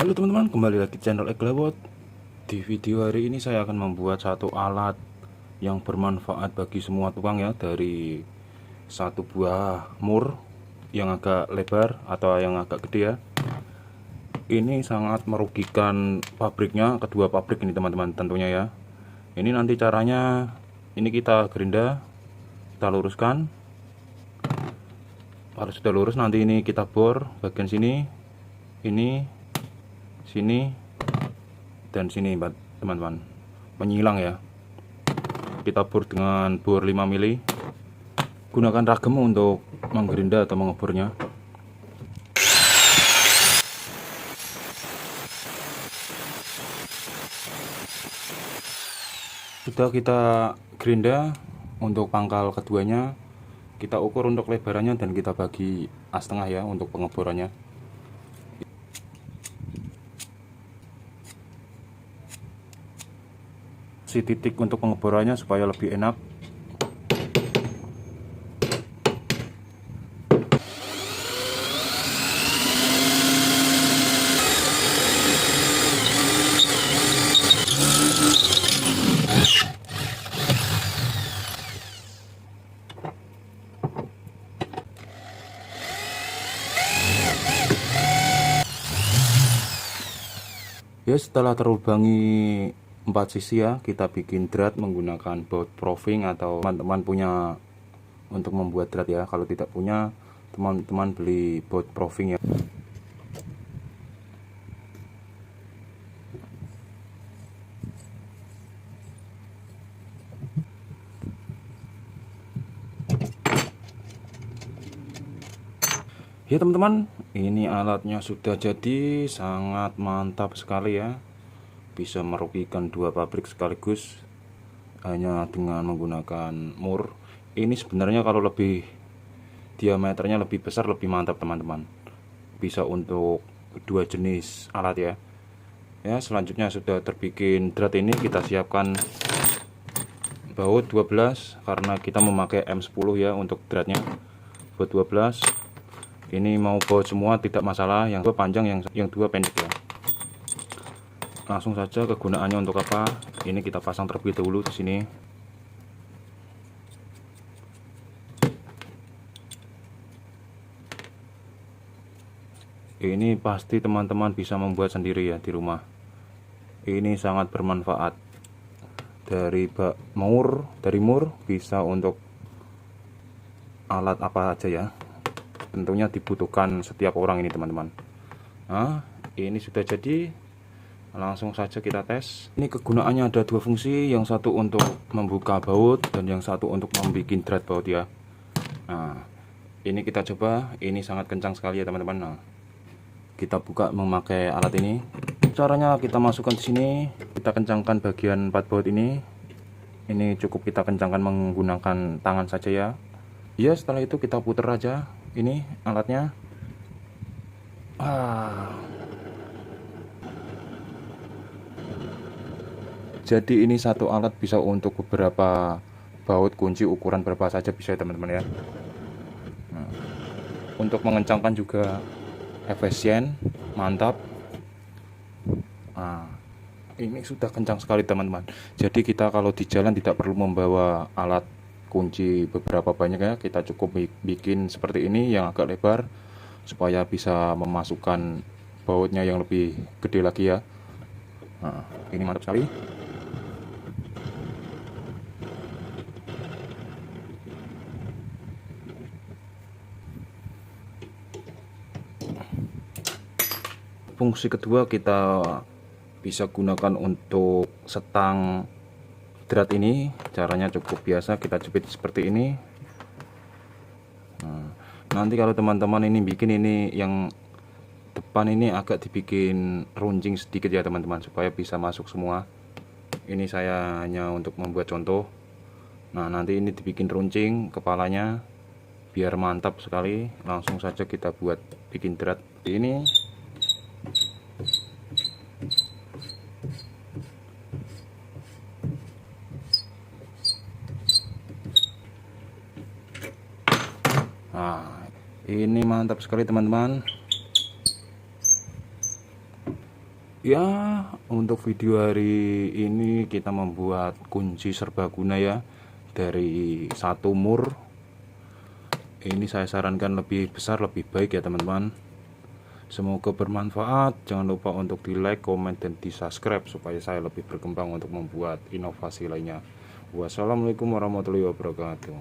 Halo teman-teman, kembali lagi di channel Eglawot. Di video hari ini saya akan membuat satu alat yang bermanfaat bagi semua tukang ya, dari satu buah mur yang agak lebar atau yang agak gede ya. Ini sangat merugikan pabriknya, kedua pabrik ini teman-teman tentunya ya. Ini nanti caranya, ini kita gerinda, kita luruskan. Kalau sudah lurus nanti ini kita bor bagian sini, ini, sini, dan sini teman-teman, menyilang ya. Kita bor dengan bor 5 mili. Gunakan ragem untuk menggerinda atau mengebornya. Sudah kita gerinda. Untuk pangkal keduanya kita ukur untuk lebarannya dan kita bagi setengah ya untuk pengeborannya. Titik untuk pengeborannya supaya lebih enak. Ya, setelah terubangi 4 sisi ya, kita bikin drat menggunakan baut proving, atau teman-teman punya untuk membuat drat ya. Kalau tidak punya, teman-teman beli baut proving ya. Ya teman-teman, ini alatnya sudah jadi, sangat mantap sekali ya. Bisa merugikan dua pabrik sekaligus hanya dengan menggunakan mur. Ini sebenarnya kalau lebih diameternya lebih besar lebih mantap teman-teman. Bisa untuk dua jenis alat ya. Ya, selanjutnya sudah terbikin drat, ini kita siapkan baut 12 karena kita memakai M10 ya untuk dratnya. Baut 12. Ini mau baut semua tidak masalah, yang dua panjang, yang dua pendek ya. Langsung saja kegunaannya untuk apa? Ini kita pasang terlebih dahulu di sini. Ini pasti teman-teman bisa membuat sendiri ya di rumah. Ini sangat bermanfaat. Dari mur bisa untuk alat apa aja ya. Tentunya dibutuhkan setiap orang ini teman-teman. Nah, ini sudah jadi. Langsung saja kita tes. Ini kegunaannya ada dua fungsi, yang satu untuk membuka baut dan yang satu untuk membuat drat baut ya. Nah, ini kita coba. Ini sangat kencang sekali ya teman-teman. Nah, kita buka memakai alat ini. Caranya kita masukkan di sini, kita kencangkan bagian 4 baut ini. Ini cukup kita kencangkan menggunakan tangan saja ya. Ya, setelah itu kita putar aja ini alatnya. Jadi ini satu alat bisa untuk beberapa baut kunci, ukuran berapa saja bisa ya teman-teman ya. Nah, untuk mengencangkan juga efisien, mantap. Nah, ini sudah kencang sekali teman-teman. Jadi kita kalau di jalan tidak perlu membawa alat kunci beberapa banyak ya. Kita cukup bikin seperti ini yang agak lebar supaya bisa memasukkan bautnya yang lebih gede lagi ya. Nah, ini mantap sekali. Fungsi kedua kita bisa gunakan untuk setang drat ini. Caranya cukup biasa, kita jepit seperti ini. Nah, nanti kalau teman-teman ini bikin, ini yang depan ini agak dibikin runcing sedikit ya teman-teman, supaya bisa masuk semua. Ini saya hanya untuk membuat contoh. Nah, nanti ini dibikin runcing kepalanya biar mantap sekali. Langsung saja kita buat bikin drat ini. Nah, ini mantap sekali teman-teman. Ya, untuk video hari ini kita membuat kunci serbaguna ya, dari satu mur. Ini saya sarankan lebih besar lebih baik ya teman-teman. Semoga bermanfaat. Jangan lupa untuk di like, komen, dan di subscribe supaya saya lebih berkembang untuk membuat inovasi lainnya. Wassalamualaikum warahmatullahi wabarakatuh.